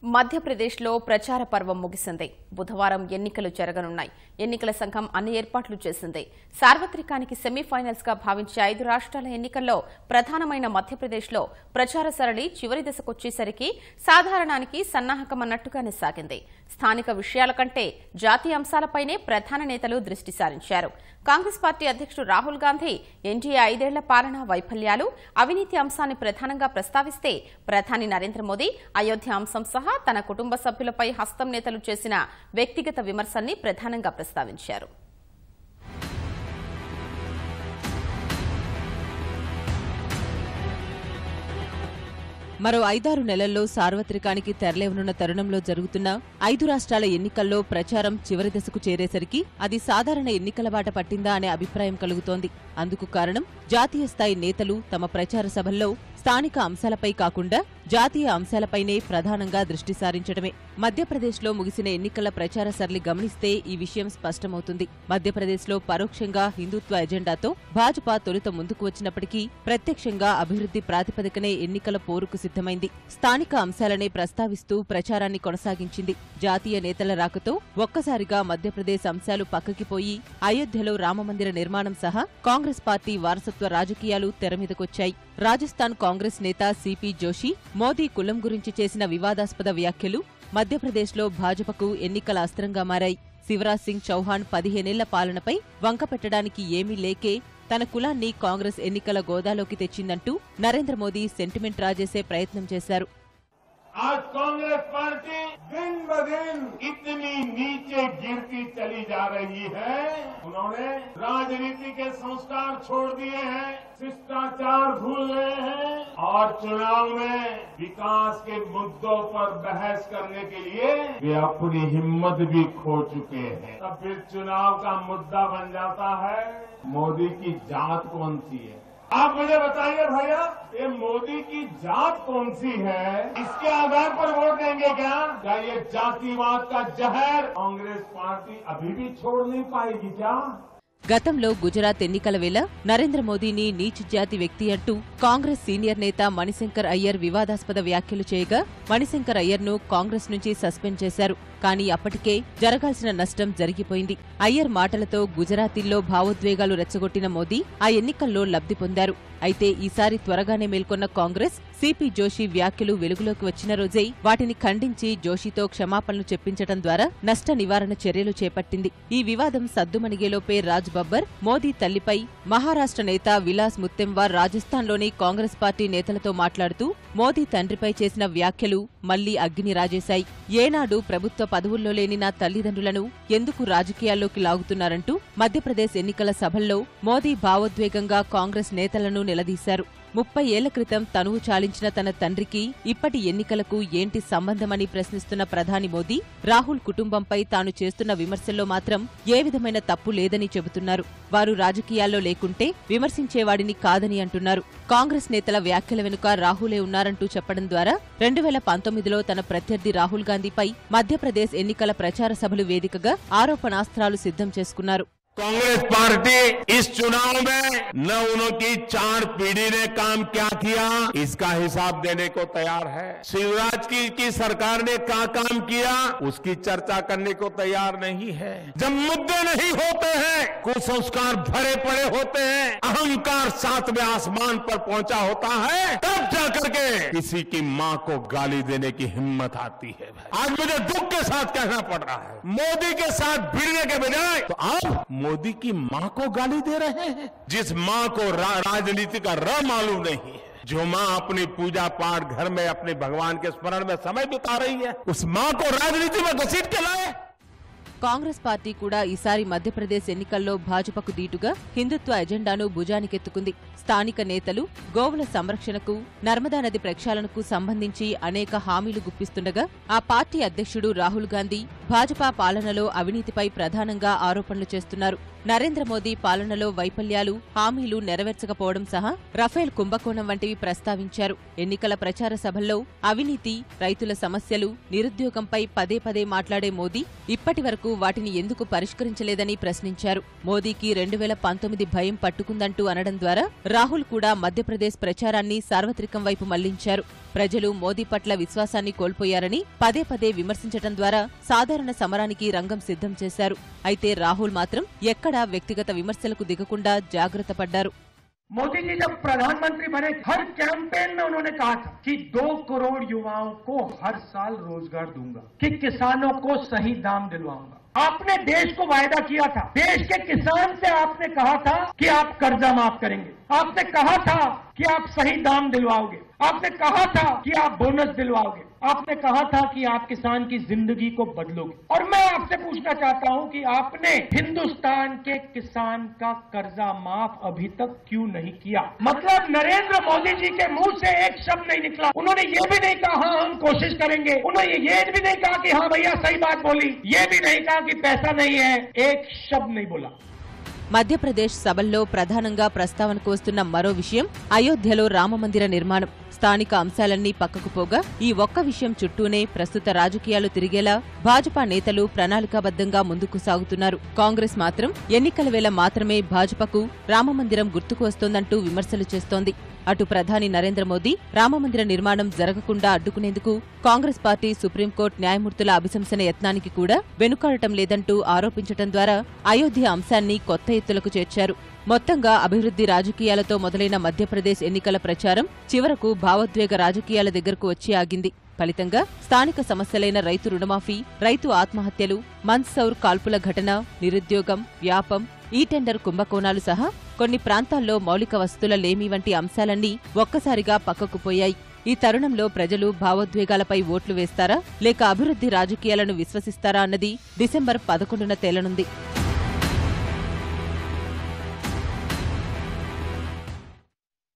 మధ్యప్రదేశ్లో ప్రచార పర్వం ముగిసింది. బుధవారం ఎన్నికలు జరగనున్నాయి. ఎన్నికల సంఘం అన్ని ఏర్పాట్లు చేసింది. సార్వత్రికానికి సెమీఫైనల్స్ గా భావించే 5 రాష్ట్రాల ఎన్నికల్లో ప్రధానమైన మధ్యప్రదేశ్లో ప్రచార సరళి చివరి దశకొచ్చేసరికి సాధారణానికి సన్నాహకమన్నట్టుగానే సాగింది. స్థానిక విషయాల కంటే జాతీయ అంశాలపైనే ప్రధాన నేతలు దృష్టి సారించారు. కాంగ్రెస్ పార్టీ అధ్యక్షుడు రాహుల్ గాంధీ ఎన్డీఏ 5 ఏళ్ల పాలనా వైఫల్యాలు, అవినీతి అంశాన్ని ప్రధానంగా ప్రస్తావిస్తే, ప్రధాని నరేంద్ర మోదీ అయోధ్య అంశం సహా తన కుటుంబ సభ్యులపై హస్తం నేతలు చేసిన వ్యక్తిగత విమర్శల్ని ప్రధానంగా ప్రస్తావించారు. మరో 5-6 నెలల్లో సార్వత్రికానికి తెరలేవనున్న తరుణంలో జరుగుతున్న 5 రాష్ట్రాల ఎన్నికల్లో ప్రచారం చివరి దశకు చేరేసరికి అది సాధారణ ఎన్నికల బాట పట్టిందా అనే అభిప్రాయం కలుగుతోంది. అందుకు కారణం జాతీయ స్థాయి నేతలు తమ ప్రచార సభల్లో స్థానిక అంశాలపై కాకుండా జాతీయ అంశాలపైనే ప్రధానంగా దృష్టి సారించడమే. మధ్యప్రదేశ్లో ముగిసిన ఎన్నికల ప్రచార సరళి గమనిస్తే ఈ విషయం స్పష్టమవుతుంది. మధ్యప్రదేశ్లో పరోక్షంగా హిందుత్వ ఎజెండాతో భాజపా తొలుత ముందుకు వచ్చినప్పటికీ ప్రత్యక్షంగా అభివృద్ధి ప్రాతిపదికనే ఎన్నికల పోరుకు సిద్ధమైంది. స్థానిక అంశాలనే ప్రస్తావిస్తూ ప్రచారాన్ని కొనసాగించింది. జాతీయ నేతల రాకతో ఒక్కసారిగా మధ్యప్రదేశ్ అంశాలు పక్కకిపోయి అయోధ్యలో రామమందిర నిర్మాణం సహా కాంగ్రెస్ పార్టీ వారసత్వ రాజకీయాలు తెరమీదకొచ్చాయి. రాజస్థాన్ కాంగ్రెస్ నేత సిపి జోషి మోదీ కులం గురించి చేసిన వివాదాస్పద వ్యాఖ్యలు మధ్యప్రదేశ్లో భాజపాకు ఎన్నికల అస్త్రంగా మారాయి. శివరాజ్ సింగ్ చౌహాన్ 15 ఏళ్ల పాలనపై వంకపెట్టడానికి ఏమీ లేకే తన కులాన్ని కాంగ్రెస్ ఎన్నికల గోదాలోకి తెచ్చిందంటూ నరేంద్ర మోదీ సెంటిమెంట్ రాజేసే ప్రయత్నం చేశారు. आज कांग्रेस पार्टी दिन ब दिन इतनी नीचे गिरती चली जा रही है। उन्होंने राजनीति के संस्कार छोड़ दिए हैं, शिष्टाचार भूल गए हैं और चुनाव में विकास के मुद्दों पर बहस करने के लिए वे अपनी हिम्मत भी खो चुके हैं। तब फिर चुनाव का मुद्दा बन जाता है मोदी की जात कौन सी है। आप मुझे बताइए भैया, ये मोदी की जात कौन सी है, इसके आधार पर वोट देंगे क्या? क्या ये जातिवाद का जहर कांग्रेस पार्टी अभी भी छोड़ नहीं पाएगी क्या? గతంలో గుజరాత్ ఎన్నికల వేళ నరేంద్ర మోదీని నీచ్ జాతి వ్యక్తి అంటూ కాంగ్రెస్ సీనియర్ నేత మణిశంకర్ అయ్యర్ వివాదాస్పద వ్యాఖ్యలు చేయగా మణిశంకర్ అయ్యర్ను కాంగ్రెస్ నుంచి సస్పెండ్ చేశారు. కానీ అప్పటికే జరగాల్సిన నష్టం జరిగిపోయింది. అయ్యర్ మాటలతో గుజరాతీల్లో భావోద్వేగాలు రెచ్చగొట్టిన మోదీ ఆ ఎన్నికల్లో లబ్ధి పొందారు. అయితే ఈసారి త్వరగానే మేల్కొన్న కాంగ్రెస్ సిపి జోషి వ్యాఖ్యలు వెలుగులోకి వచ్చిన రోజే వాటిని ఖండించి జోషితో క్షమాపణలు చెప్పించడం ద్వారా నష్ట నివారణ చర్యలు చేపట్టింది. ఈ వివాదం సద్దుమణిగేలోపే రాజ్ బబ్బర్ మోదీ తల్లిపై మహారాష్ట్ర నేత విలాస్ ముత్తెంవార్ రాజస్థాన్లోని కాంగ్రెస్ పార్టీ నేతలతో మాట్లాడుతూ మోదీ తండ్రిపై చేసిన వ్యాఖ్యలు మళ్లీ అగ్ని రాజేశాయి. ఏనాడు ప్రభుత్వ పదవుల్లో లేని నా తల్లిదండ్రులను ఎందుకు రాజకీయాల్లోకి లాగుతున్నారంటూ మధ్యప్రదేశ్ ఎన్నికల సభల్లో మోదీ భావోద్వేగంగా కాంగ్రెస్ నేతలను నిలదీశారు. 30 ఏళ్ల క్రితం తనువు చాలించిన తన తండ్రికి ఇప్పటి ఎన్నికలకు ఏంటి సంబంధమని ప్రశ్నిస్తున్న ప్రధాని మోదీ రాహుల్ కుటుంబంపై తాను చేస్తున్న విమర్శల్లో మాత్రం ఏ విధమైన తప్పు లేదని చెబుతున్నారు. వారు రాజకీయాల్లో లేకుంటే విమర్శించేవాడిని కాదని అంటున్నారు. కాంగ్రెస్ నేతల వ్యాఖ్యల వెనుక రాహులే ఉన్నారంటూ చెప్పడం ద్వారా 2019లో తన ప్రత్యర్థి రాహుల్ గాంధీపై మధ్యప్రదేశ్ ఎన్నికల ప్రచార సభలు వేదికగా ఆరోపణాస్త్రాలు సిద్ధం చేసుకున్నారు. कांग्रेस पार्टी इस चुनाव में न उनकी 4 पीढ़ी ने काम क्या किया इसका हिसाब देने को तैयार है। शिवराज की सरकार ने क्या काम किया उसकी चर्चा करने को तैयार नहीं है। जब मुद्दे नहीं होते हैं, कुसंस्कार भरे पड़े होते हैं, अहंकार 7वें आसमान पर पहुंचा होता है, तब जाकर के किसी की मां को गाली देने की हिम्मत आती है। आज मुझे दुख के साथ कहना पड़ रहा है, मोदी के साथ भिड़ने के बजाय तो आप मोदी की मां को गाली दे रहे हैं। जिस मां को राजनीति का र मालूम नहीं है, जो मां अपनी पूजा पाठ घर में अपने भगवान के स्मरण में समय बिता रही है, उस मां को राजनीति में घसीट के लाए। కాంగ్రెస్ పార్టీ కూడా ఈసారి మధ్యప్రదేశ్ ఎన్నికల్లో భాజపాకు దీటుగా హిందుత్వ ఎజెండాను భుజానికెత్తుకుంది. స్థానిక నేతలు గోవుల సంరక్షణకు, నర్మదా నది ప్రక్షాళనకు సంబంధించి అనేక హామీలు గుప్పిస్తుండగా ఆ పార్టీ అధ్యక్షుడు రాహుల్ గాంధీ భాజపా పాలనలో అవినీతిపై ప్రధానంగా ఆరోపణలు చేస్తున్నారు. నరేంద్ర మోదీ పాలనలో వైఫల్యాలు, హామీలు నెరవేర్చకపోవడం సహా రఫేల్ కుంభకోణం వంటివి ప్రస్తావించారు. ఎన్నికల ప్రచార సభల్లో అవినీతి, రైతుల సమస్యలు, నిరుద్యోగంపై పదే పదే మాట్లాడే మోదీ ఇప్పటి వరకు వరకు వాటిని ఎందుకు పరిష్కరించలేదని ప్రశ్నించారు. మోదీకి 2019 భయం పట్టుకుందంటూ అనడం ద్వారా రాహుల్ కూడా మధ్యప్రదేశ్ ప్రచారాన్ని సార్వత్రికం వైపు మళ్లించారు. ప్రజలు మోదీ పట్ల విశ్వాసాన్ని కోల్పోయారని పదే పదే విమర్శించడం ద్వారా సాధారణ సమరానికి రంగం సిద్ధం చేశారు. అయితే రాహుల్ మాత్రం ఎక్కడా వ్యక్తిగత విమర్శలకు దిగకుండా జాగ్రత్త పడ్డారు. मोदी जी जब प्रधानमंत्री बने, हर कैंपेन में उन्होंने कहा था कि 2 करोड़ युवाओं को हर साल रोजगार दूंगा, कि किसानों को सही दाम दिलवाऊंगा। आपने देश को वायदा किया था, देश के किसान से आपने कहा था कि आप कर्जा माफ करेंगे, आपने कहा था कि आप सही दाम दिलवाओगे, आपने कहा था कि आप बोनस दिलवाओगे, आपने कहा था कि आप किसान की जिंदगी को बदलोगे। और मैं आपसे पूछना चाहता हूं कि आपने हिंदुस्तान के किसान का कर्जा माफ अभी तक क्यों नहीं किया? मतलब नरेंद्र मोदी जी के मुंह से एक शब्द नहीं निकला। उन्होंने ये भी नहीं कहा हाँ हम कोशिश करेंगे, उन्होंने ये भी नहीं कहा कि हाँ भैया सही बात बोली, ये भी नहीं कहा कि पैसा नहीं है, एक शब्द नहीं बोला। మధ్యప్రదేశ్ సభల్లో ప్రధానంగా ప్రస్తావనకు వస్తున్న మరో విషయం అయోధ్యలో రామమందిర నిర్మాణం. స్థానిక అంశాలన్నీ పక్కకు పోగా ఈ ఒక్క విషయం చుట్టూనే ప్రస్తుత రాజకీయాలు తిరిగేలా భాజపా నేతలు ప్రణాళికాబద్దంగా ముందుకు సాగుతున్నారు. కాంగ్రెస్ మాత్రం ఎన్నికల వేళ మాత్రమే భాజపాకు రామమందిరం గుర్తుకు వస్తోందంటూ విమర్శలు చేస్తోంది. అటు ప్రధాని నరేంద్ర మోదీ రామమందిర నిర్మాణం జరగకుండా అడ్డుకునేందుకు కాంగ్రెస్ పార్టీ సుప్రీంకోర్టు న్యాయమూర్తుల అభిశంసన యత్నానికి కూడా వెనుకాడటం లేదంటూ ఆరోపించటం ద్వారా అయోధ్య అంశాన్ని కొత్త ఎత్తులకు చేర్చారు. మొత్తంగా అభివృద్ధి రాజకీయాలతో మొదలైన మధ్యప్రదేశ్ ఎన్నికల ప్రచారం చివరకు భావోద్వేగ రాజకీయాల దగ్గరకు వచ్చి ఆగింది. ఫలితంగా స్థానిక సమస్యలైన రైతు రుణమాఫీ, రైతు ఆత్మహత్యలు, మంద్సౌర్ కాల్పుల ఘటన, నిరుద్యోగం, వ్యాపం, ఈ టెండర్ కుంభకోణాలు సహా కొన్ని ప్రాంతాల్లో మౌలిక వసతుల లేమి వంటి అంశాలన్నీ ఒక్కసారిగా పక్కకు పోయాయి. ఈ తరుణంలో ప్రజలు భావోద్వేగాలపై ఓట్లు వేస్తారా లేక అభివృద్ధి రాజకీయాలను విశ్వసిస్తారా అన్నది డిసెంబర్ 11న తేలనుంది.